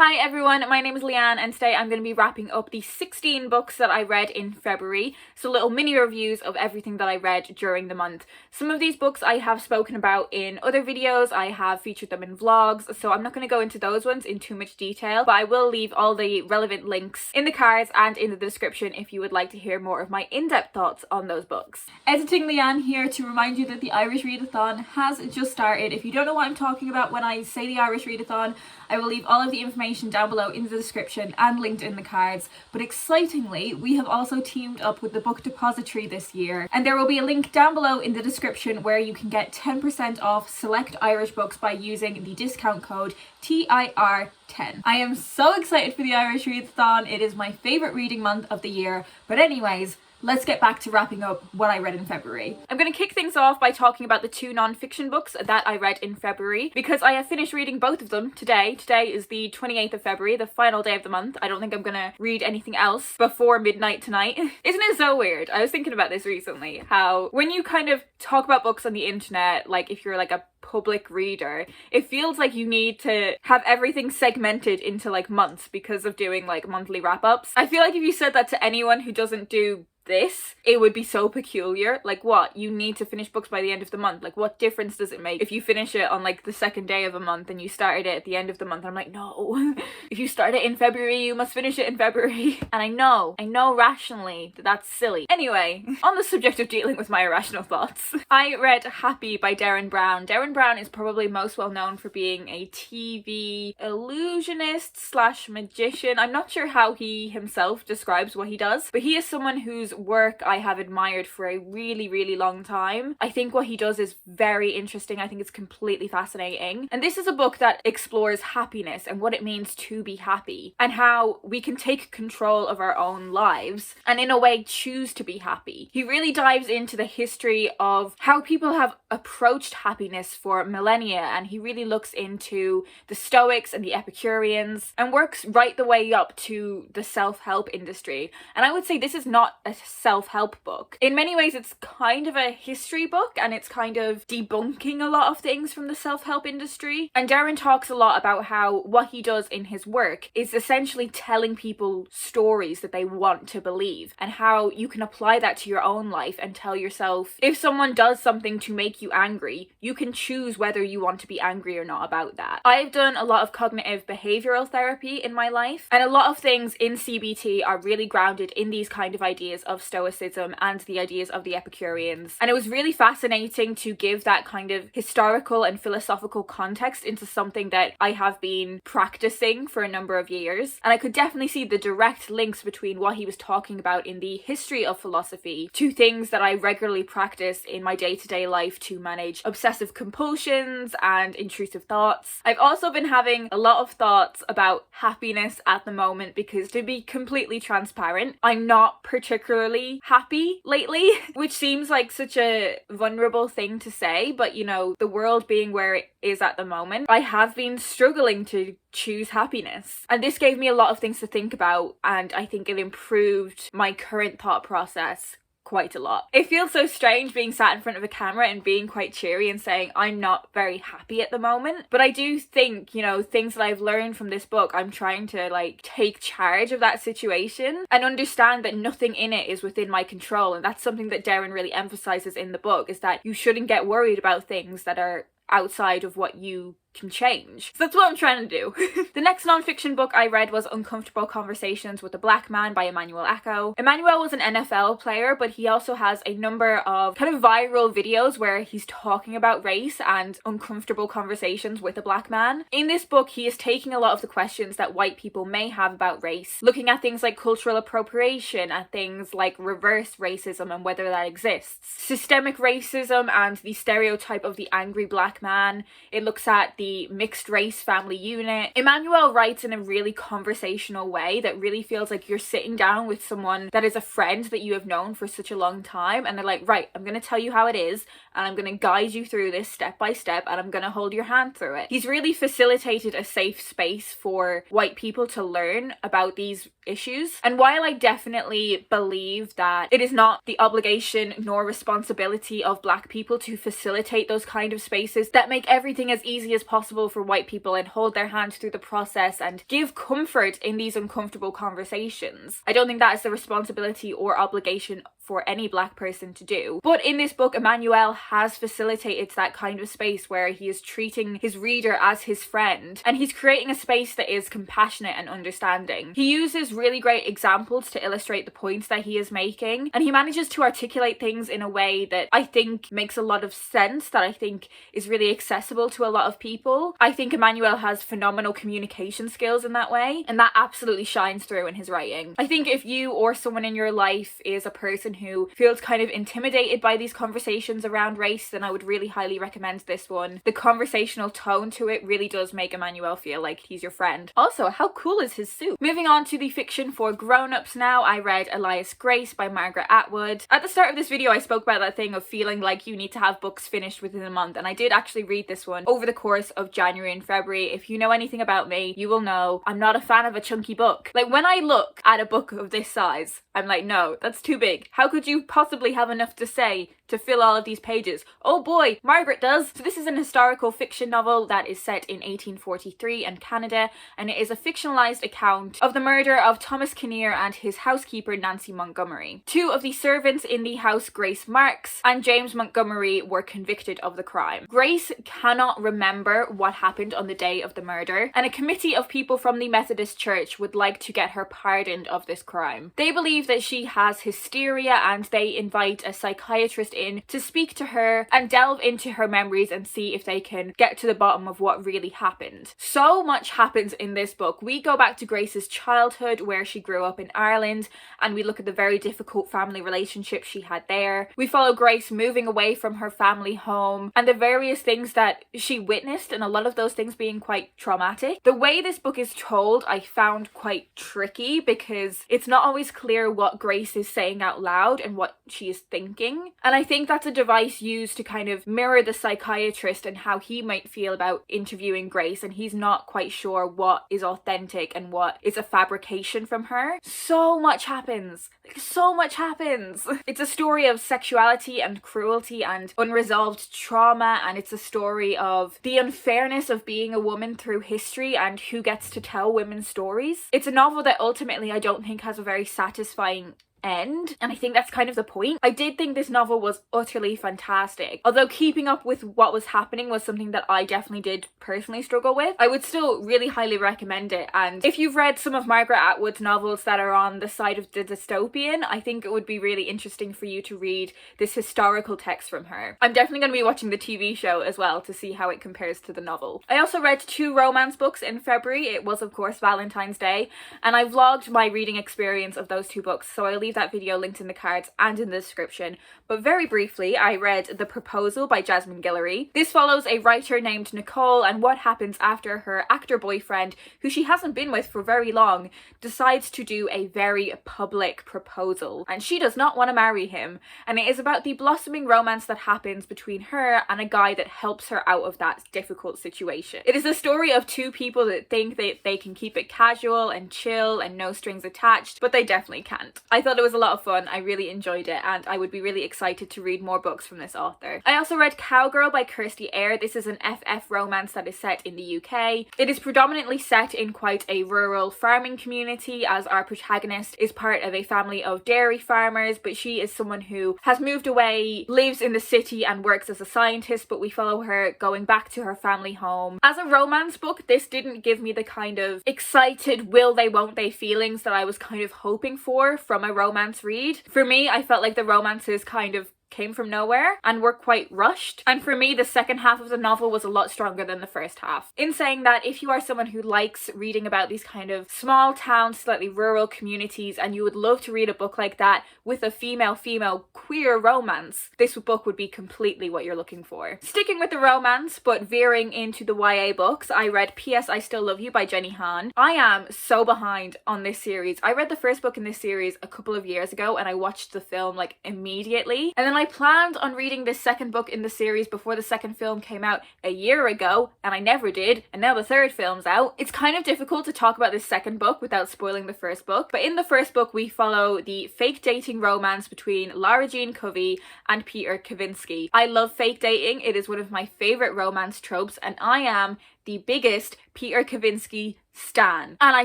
Hi everyone, my name is Leanne and today I'm going to be wrapping up the 16 books that I read in February. So little mini reviews of everything that I read during the month. Some of these books I have spoken about in other videos, I have featured them in vlogs, so I'm not going to go into those ones in too much detail, but I will leave all the relevant links in the cards and in the description if you would like to hear more of my in-depth thoughts on those books. Editing Leanne here to remind you that the Irish Readathon has just started. If you don't know what I'm talking about when I say the Irish Readathon, I will leave all of the information down below in the description and linked in the cards. But excitingly, we have also teamed up with the Book Depository this year, and there will be a link down below in the description where you can get 10% off select Irish books by using the discount code TIR10. I am so excited for the Irish Readathon. It is my favourite reading month of the year. But anyways, let's get back to wrapping up what I read in February. I'm going to kick things off by talking about the two non-fiction books that I read in February, because I have finished reading both of them today. Today is the 28th of February, the final day of the month. I don't think I'm going to read anything else before midnight tonight. Isn't it so weird? I was thinking about this recently, how when you kind of talk about books on the internet, like if you're like a public reader, it feels like you need to have everything segmented into like months because of doing like monthly wrap-ups. I feel like if you said that to anyone who doesn't do this, it would be so peculiar. Like, what? You need to finish books by the end of the month. Like, what difference does it make if you finish it on like the second day of a month and you started it at the end of the month? And I'm like, no. If you start it in February, you must finish it in February. And I know rationally that that's silly. Anyway, on the subject of dealing with my irrational thoughts, I read Happy by Derren Brown. Derren Brown is probably most well known for being a TV illusionist slash magician. I'm not sure how he himself describes what he does, but he is someone whose work I have admired for a really long time. I think what he does is very interesting. I think it's completely fascinating. And this is a book that explores happiness and what it means to be happy, and how we can take control of our own lives and in a way choose to be happy. He really dives into the history of how people have approached happiness for millennia, and he really looks into the Stoics and the Epicureans and works right the way up to the self-help industry. And I would say this is not a self-help book. In many ways it's kind of a history book, and it's kind of debunking a lot of things from the self-help industry. And Derren talks a lot about how what he does in his work is essentially telling people stories that they want to believe, and how you can apply that to your own life and tell yourself, if someone does something to make you angry, you can choose whether you want to be angry or not about that. I've done a lot of cognitive behavioral therapy in my life, and a lot of things in CBT are really grounded in these kind of ideas of Stoicism and the ideas of the Epicureans. And it was really fascinating to give that kind of historical and philosophical context into something that I have been practicing for a number of years. And I could definitely see the direct links between what he was talking about in the history of philosophy to things that I regularly practice in my day-to-day life to manage obsessive compulsions and intrusive thoughts. I've also been having a lot of thoughts about happiness at the moment because, to be completely transparent, I'm not particularly happy lately, which seems like such a vulnerable thing to say, but you know, the world being where it is at the moment, I have been struggling to choose happiness. And this gave me a lot of things to think about, and I think it improved my current thought process quite a lot. It feels so strange being sat in front of a camera and being quite cheery and saying I'm not very happy at the moment, but I do think, you know, things that I've learned from this book, I'm trying to like take charge of that situation and understand that nothing in it is within my control. And that's something that Derren really emphasizes in the book, is that you shouldn't get worried about things that are outside of what you can change. So that's what I'm trying to do. The next non-fiction book I read was Uncomfortable Conversations with a Black Man by Emmanuel Echo. Emmanuel was an NFL player, but he also has a number of kind of viral videos where he's talking about race and uncomfortable conversations with a black man. In this book, he is taking a lot of the questions that white people may have about race, looking at things like cultural appropriation, at things like reverse racism and whether that exists, systemic racism and the stereotype of the angry black man. It looks at the mixed race family unit. Emmanuel writes in a really conversational way that really feels like you're sitting down with someone that is a friend that you have known for such a long time, and they're like, right, I'm going to tell you how it is, and I'm going to guide you through this step by step, and I'm going to hold your hand through it. He's really facilitated a safe space for white people to learn about these issues. And while I definitely believe that it is not the obligation nor responsibility of black people to facilitate those kind of spaces that make everything as easy as possible possible for white people and hold their hand through the process and give comfort in these uncomfortable conversations. I don't think that is the responsibility or obligation for any black person to do. But in this book, Emmanuel has facilitated that kind of space where he is treating his reader as his friend, and he's creating a space that is compassionate and understanding. He uses really great examples to illustrate the points that he is making, and he manages to articulate things in a way that I think makes a lot of sense, that I think is really accessible to a lot of people. I think Emmanuel has phenomenal communication skills in that way, and that absolutely shines through in his writing. I think if you or someone in your life is a person who feels kind of intimidated by these conversations around race, then I would really highly recommend this one. The conversational tone to it really does make Emmanuel feel like he's your friend. Also, how cool is his suit? Moving on to the fiction for grown-ups now, I read Artemis Grace by Margaret Atwood. At the start of this video, I spoke about that thing of feeling like you need to have books finished within a month, and I did actually read this one over the course of January and February. If you know anything about me, you will know I'm not a fan of a chunky book. Like, when I look at a book of this size, I'm like, no, that's too big. How could you possibly have enough to say to fill all of these pages? Oh boy, Margaret does! So this is an historical fiction novel that is set in 1843 in Canada, and it is a fictionalized account of the murder of Thomas Kinnear and his housekeeper Nancy Montgomery. Two of the servants in the house, Grace Marks and James Montgomery, were convicted of the crime. Grace cannot remember what happened on the day of the murder, and a committee of people from the Methodist Church would like to get her pardoned of this crime. They believe that she has hysteria, and they invite a psychiatrist in to speak to her and delve into her memories and see if they can get to the bottom of what really happened. So much happens in this book. We go back to Grace's childhood, where she grew up in Ireland, and we look at the very difficult family relationship she had there. We follow Grace moving away from her family home and the various things that she witnessed, and a lot of those things being quite traumatic. The way this book is told I found quite tricky, because it's not always clear what Grace is saying out loud and what she is thinking, and I think that's a device used to kind of mirror the psychiatrist and how he might feel about interviewing Grace, and he's not quite sure what is authentic and what is a fabrication from her. So much happens. Like, so much happens. It's a story of sexuality and cruelty and unresolved trauma, and it's a story of the unfairness of being a woman through history and who gets to tell women's stories. It's a novel that ultimately I don't think has a very satisfying end, and I think that's kind of the point. I did think this novel was utterly fantastic, although keeping up with what was happening was something that I definitely did personally struggle with. I would still really highly recommend it, and if you've read some of Margaret Atwood's novels that are on the side of the dystopian, I think it would be really interesting for you to read this historical text from her. I'm definitely going to be watching the TV show as well to see how it compares to the novel. I also read 2 romance books in February. It was, of course, Valentine's Day, and I vlogged my reading experience of those 2 books, so I'll leave that video linked in the cards and in the description. But very briefly, I read The Proposal by Jasmine Guillory. This follows a writer named Nicole and what happens after her actor boyfriend, who she hasn't been with for very long, decides to do a very public proposal, and she does not want to marry him, and it is about the blossoming romance that happens between her and a guy that helps her out of that difficult situation. It is the story of 2 people that think that they can keep it casual and chill and no strings attached, but they definitely can't. I thought it was a lot of fun. I really enjoyed it, and I would be really excited to read more books from this author. I also read Cowgirl by Kirsty Eyre. This is an FF romance that is set in the UK. It is predominantly set in quite a rural farming community, as our protagonist is part of a family of dairy farmers, but she is someone who has moved away, lives in the city and works as a scientist, but we follow her going back to her family home. As a romance book, this didn't give me the kind of excited will they won't they feelings that I was kind of hoping for from a romance read. For me, I felt like the romances kind of came from nowhere and were quite rushed, and for me the second half of the novel was a lot stronger than the first half. In saying that, if you are someone who likes reading about these kind of small town, slightly rural communities, and you would love to read a book like that with a female queer romance, this book would be completely what you're looking for. Sticking with the romance but veering into the YA books, I read P.S. I Still Love You by Jenny Han. I am so behind on this series. I read the first book in this series a couple of years ago, and I watched the film like immediately, and then I planned on reading this second book in the series before the second film came out a year ago, and I never did, and now the third film's out. It's kind of difficult to talk about this second book without spoiling the first book, but in the first book we follow the fake dating romance between Lara Jean Covey and Peter Kavinsky. I love fake dating. It is one of my favourite romance tropes, and I am the biggest Peter Kavinsky stan. And I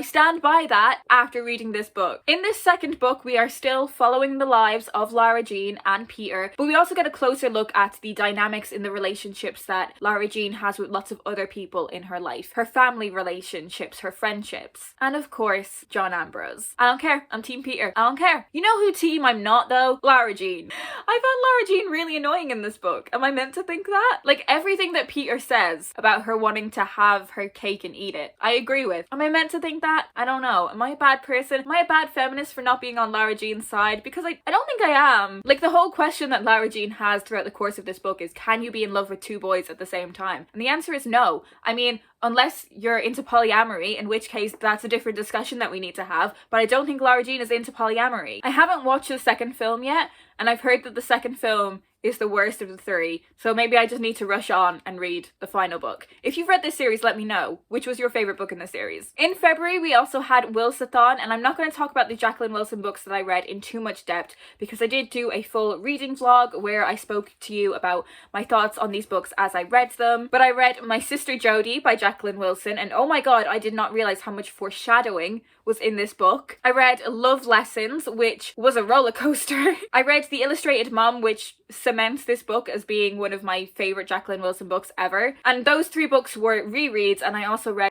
stand by that after reading this book. In this second book, we are still following the lives of Lara Jean and Peter, but we also get a closer look at the dynamics in the relationships that Lara Jean has with lots of other people in her life. Her family relationships, her friendships, and of course, John Ambrose. I don't care. I'm Team Peter. I don't care. You know who team I'm not though? Lara Jean. I found Lara Jean really annoying in this book. Am I meant to think that? Like, everything that Peter says about her wanting to have her cake and eat it, I agree with. Am I meant to think that? I don't know. Am I a bad person? Am I a bad feminist for not being on Lara Jean's side? Because I don't think I am. Like, the whole question that Lara Jean has throughout the course of this book is, can you be in love with two boys at the same time? And the answer is no. I mean, unless you're into polyamory, in which case that's a different discussion that we need to have, but I don't think Lara Jean is into polyamory. I haven't watched the second film yet, and I've heard that the second film is the worst of the three, so maybe I just need to rush on and read the final book. If you've read this series, let me know. Which was your favourite book in the series? In February, we also had Wilsonthon, and I'm not going to talk about the Jacqueline Wilson books that I read in too much depth, because I did do a full reading vlog where I spoke to you about my thoughts on these books as I read them. But I read My Sister Jodie by Jacqueline Wilson, and oh my god, I did not realise how much foreshadowing was in this book. I read Love Lessons, which was a roller coaster. I read The Illustrated Mom, which cements this book as being one of my favourite Jacqueline Wilson books ever. And those three books were rereads, and I also read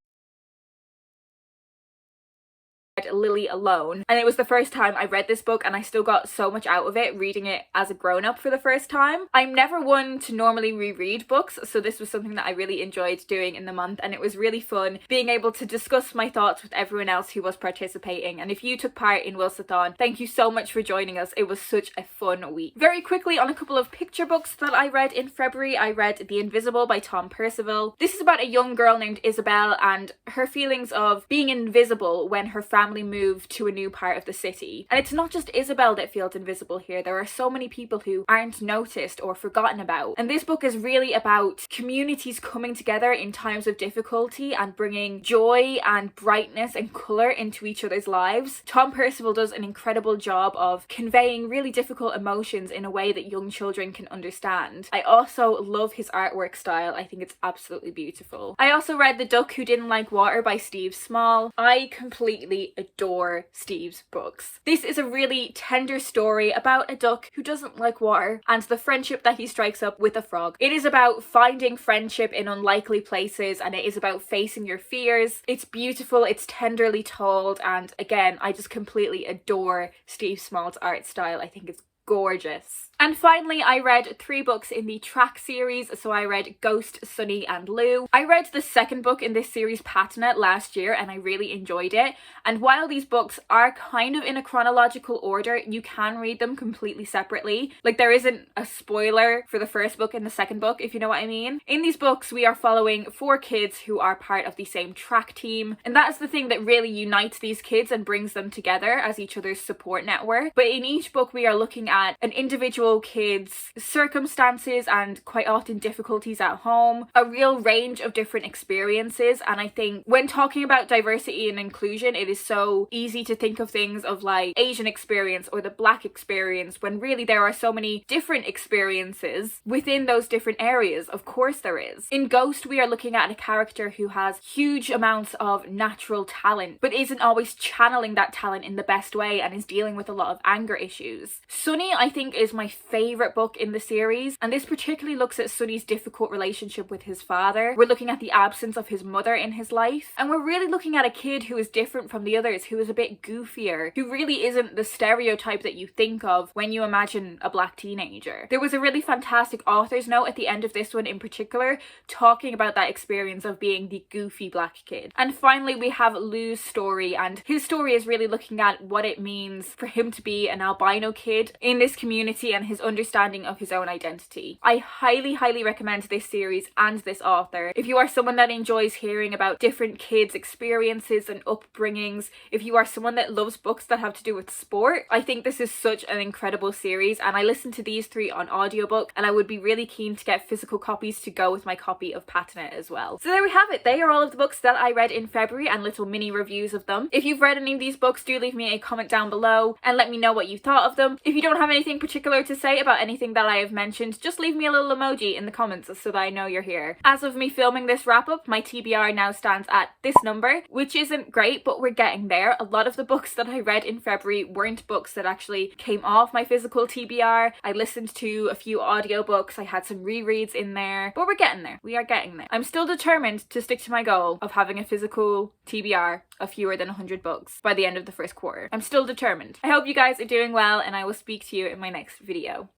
Lily Alone, and it was the first time I read this book, and I still got so much out of it reading it as a grown-up for the first time. I'm never one to normally reread books, so this was something that I really enjoyed doing in the month, and it was really fun being able to discuss my thoughts with everyone else who was participating. And if you took part in Wilsonthon, thank you so much for joining us. It was such a fun week. Very quickly, on a couple of picture books that I read in February, I read The Invisible by Tom Percival. This is about a young girl named Isabel and her feelings of being invisible when her family moved to a new part of the city. And it's not just Isabel that feels invisible here. There are so many people who aren't noticed or forgotten about. And this book is really about communities coming together in times of difficulty and bringing joy and brightness and colour into each other's lives. Tom Percival does an incredible job of conveying really difficult emotions in a way that young children can understand. I also love his artwork style. I think it's absolutely beautiful. I also read The Duck Who Didn't Like Water by Steve Small. I completely adore Steve's books. This is a really tender story about a duck who doesn't like water and the friendship that he strikes up with a frog. It is about finding friendship in unlikely places, and it is about facing your fears. It's beautiful, it's tenderly told, and again, I just completely adore Steve Small's art style. I think it's gorgeous. And finally, I read 3 books in the Track series. So I read Ghost, Sunny and Lou. I read the second book in this series, Patina, last year, and I really enjoyed it. And while these books are kind of in a chronological order, you can read them completely separately. Like, there isn't a spoiler for the first book and the second book, if you know what I mean. In these books, we are following 4 kids who are part of the same track team. And that is the thing that really unites these kids and brings them together as each other's support network. But in each book, we are looking at an individual kids' circumstances and quite often difficulties at home, a real range of different experiences. And I think when talking about diversity and inclusion, it is so easy to think of things of like Asian experience or the Black experience, when really there are so many different experiences within those different areas. Of course there is. In Ghost, we are looking at a character who has huge amounts of natural talent, but isn't always channeling that talent in the best way and is dealing with a lot of anger issues. Sunny, I think, is my favourite book in the series, and this particularly looks at Sunny's difficult relationship with his father. We're looking at the absence of his mother in his life, and we're really looking at a kid who is different from the others, who is a bit goofier, who really isn't the stereotype that you think of when you imagine a Black teenager. There was a really fantastic author's note at the end of this one in particular, talking about that experience of being the goofy Black kid. And finally, we have Lou's story, and his story is really looking at what it means for him to be an albino kid in this community and his understanding of his own identity. I highly recommend this series and this author. If you are someone that enjoys hearing about different kids' experiences and upbringings, if you are someone that loves books that have to do with sport, I think this is such an incredible series, and I listened to these 3 on audiobook, and I would be really keen to get physical copies to go with my copy of Patina as well. So there we have it. They are all of the books that I read in February and little mini reviews of them. If you've read any of these books, do leave me a comment down below and let me know what you thought of them. If you don't have anything particular to say about anything that I have mentioned, just leave me a little emoji in the comments so that I know you're here. As of me filming this wrap up, my TBR now stands at this number, which isn't great, but we're getting there. A lot of the books that I read in February weren't books that actually came off my physical TBR. I listened to a few audiobooks, I had some rereads in there, but we're getting there. We are getting there. I'm still determined to stick to my goal of having a physical TBR of fewer than 100 books by the end of the first quarter. I'm still determined. I hope you guys are doing well, and I will speak to you in my next video.